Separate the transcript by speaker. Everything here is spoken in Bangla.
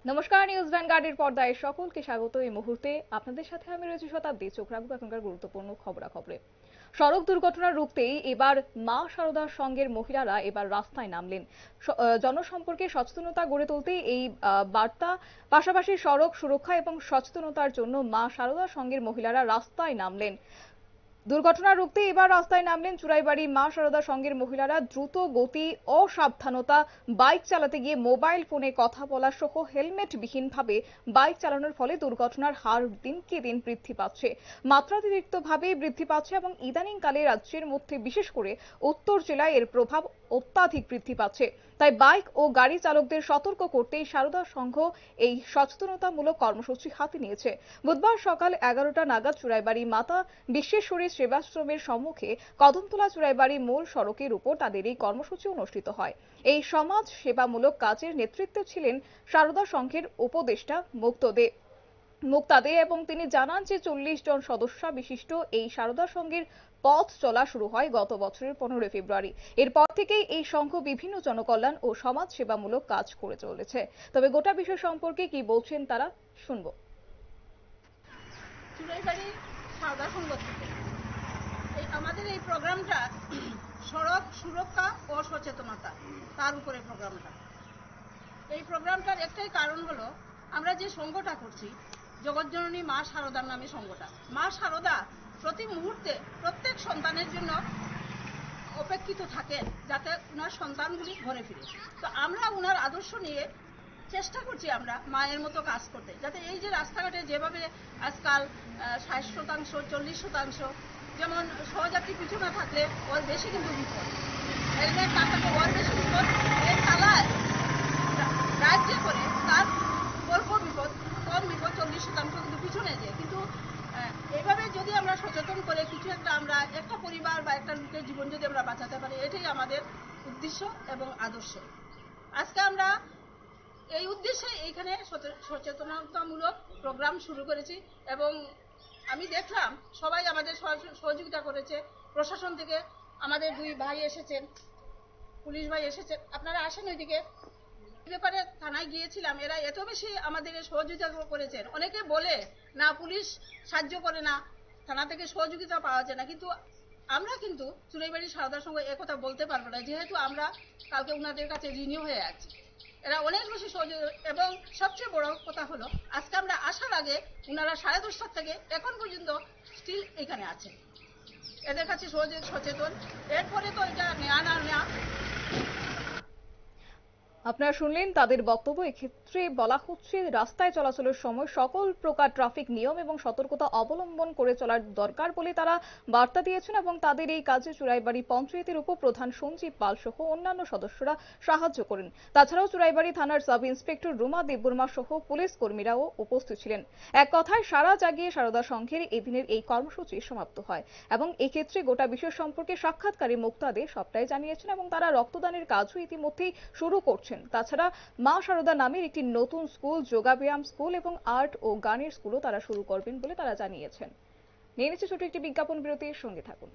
Speaker 1: নমস্কার, নিউজ ভ্যানগার্ডের পর্দায় সকলকে স্বাগত। এই মুহূর্তে আপনাদের সাথে আমি রয়েছি শতাব্দী। চোখ রাখবো এখনকার গুরুত্বপূর্ণ খবরাখবরে। সড়ক দুর্ঘটনা রুখতেই এবার মা শারদার সঙ্গের মহিলারা এবার রাস্তায় নামলেন। জনসম্পর্কে সচেতনতা গড়ে তুলতে এই বার্তা, পাশাপাশি সড়ক সুরক্ষা এবং সচেতনতার জন্য মা শারদার সঙ্গের মহিলারা রাস্তায় নামলেন। দুর্ঘটনা রুখতে এবার রাস্তায় নামলেন চুরাইবাড়ি মা শারদা সংঘের মহিলারা। দ্রুত গতি, অসাবধানতা, বাইক চালাতে গিয়ে মোবাইল ফোনে কথা বলা সহ হেলমেট বিহীনভাবে বাইক চালানোর ফলে দুর্ঘটনার হার দিনকে দিন বৃদ্ধি পাচ্ছে, মাত্রাতিরিক্তভাবে বৃদ্ধি পাচ্ছে এবং ইদানিংকালে রাজ্যের মধ্যে বিশেষ করে উত্তর জেলায় এর প্রভাব অত্যাধিক বৃদ্ধি পাচ্ছে। তাই বাইক ও গাড়ি চালকদের সতর্ক করতেই শারদা সংঘ এই সচেতনতামূলক কর্মসূচি হাতে নিয়েছে। বুধবার সকাল 11টা নাগাদ চুরাইবাড়ি মাতা বিশ্বেশ্বরী সেবাশ্রমের সম্মুখে কদমতলা চুরাইবাড়ি মূল সড়কের উপর তাদের এই কর্মসূচি অনুষ্ঠিত হয়। এই সমাজ সেবামূলক কাজের নেতৃত্বে ছিলেন শারদা সংঘের উপদেষ্টা মুক্তা দে এবং তিনি জানান যে 40 জন সদস্য বিশিষ্ট এই শারদা সংঘের পথ চলা শুরু হয় গত বছরের 15 ফেব্রুয়ারি। এরপর থেকেই এই সংঘ বিভিন্ন জনকল্যাণ ও সমাজ সেবামূলক কাজ করে চলেছে। তবে গোটা বিষয় সম্পর্কে কি বলছেন তারা, শুনবো।
Speaker 2: চুরাইবাড়ি শারদা সংঘ থেকে আমাদের এই প্রোগ্রামটা সড়ক সুরক্ষা ও সচেতনতা, তার উপরে প্রোগ্রামটা। এই প্রোগ্রামটার একটাই কারণ হলো, আমরা যে সংঘটা করছি জগৎজননী মা শারদার নামে সংঘটা। মা শারদা প্রতি মুহূর্তে প্রত্যেক সন্তানের জন্য অপেক্ষিত থাকেন যাতে ওনার সন্তানগুলি ঘরে ফিরে। তো আমরা ওনার আদর্শ নিয়ে চেষ্টা করছি আমরা মায়ের মতো কাজ করতে, যাতে এই যে রাস্তাঘাটে যেভাবে আজকাল 60%, 40%, যেমন সহযাত্রী পিছু না থাকলে ওর বেশি কিন্তু বিপদ, হেলমেট না থাকলে ওর বেশি বিপদ, এই চালায় রাজ্যে করে তার অল্প বিপদ, কম বিপদ 40% কিন্তু পিছনে যায়। কিন্তু এইভাবে যদি আমরা সচেতন করে কিছু আমরা একটা পরিবার বা একটা লোকের জীবন যদি আমরা বাঁচাতে পারি, এটাই আমাদের উদ্দেশ্য এবং আদর্শ। আজকে আমরা এই উদ্দেশ্যে এইখানে সচেতনতামূলক প্রোগ্রাম শুরু করেছি এবং আমি দেখলাম সবাই আমাদের সহযোগিতা করেছে। প্রশাসন থেকে আমাদের 2 ভাই এসেছেন, পুলিশ ভাই এসেছেন, আপনারা আসেন ওইদিকে। ব্যাপারে থানায় গিয়েছিলাম, এরা এত বেশি আমাদের সহযোগিতা করেছেন। অনেকে বলে না পুলিশ সাহায্য করে না, থানা থেকে সহযোগিতা পাওয়া যায় না, কিন্তু আমরা কিন্তু চুরাইবাড়ি শারদার সঙ্গে একথা বলতে পারবো না, যেহেতু আমরা কালকে ওনাদের কাছে ঋণী হয়ে আছি। এরা অনেক বেশি সহযোগিতা, এবং সবচেয়ে বড় কথা হলো আজকে আমরা আসার আগে ওনারা 10:30 থেকে এখন পর্যন্ত স্টিল এখানে আছে, এদের কাছে সচেতন। এরপরে তো এটা নেয়া না নেয়া।
Speaker 1: আপনারা শুনলেন তাদের বক্তব্য। এক্ষেত্রে বলা হচ্ছে রাস্তায় চলাচলের সময় সকল প্রকার ট্রাফিক নিয়ম এবং সতর্কতা অবলম্বন করে চলার দরকার বলে তারা বার্তা দিয়েছেন এবং তাদের এই কাজে চুরাইবাড়ি পঞ্চায়েতের উপপ্রধান সঞ্জীব পাল সহ অন্যান্য সদস্যরা সাহায্য করেন। তাছাড়াও চুরাইবাড়ি থানার সাব ইন্সপেক্টর রুমা দেববর্মা সহ পুলিশ কর্মীরাও উপস্থিত ছিলেন। এক কথায় সারা জাগিয়ে শারদা সংঘের এদিনের এই কর্মসূচি সমাপ্ত হয় এবং এক্ষেত্রে গোটা বিষয় সম্পর্কে সাক্ষাৎকারে মুক্তা দে সবটাই জানিয়েছেন এবং তারা রক্তদানের কাজও ইতিমধ্যেই শুরু করছেন। তাছাড়া মা শারদা নামের একটি নতুন স্কুল, যোগাব্যায়াম স্কুল এবং আর্ট ও গানের স্কুলও তারা শুরু করবেন বলে তারা জানিয়েছেন। নিয়ে নিচ্ছে ছোট একটি বিজ্ঞাপন বিরতির সঙ্গে থাকুন।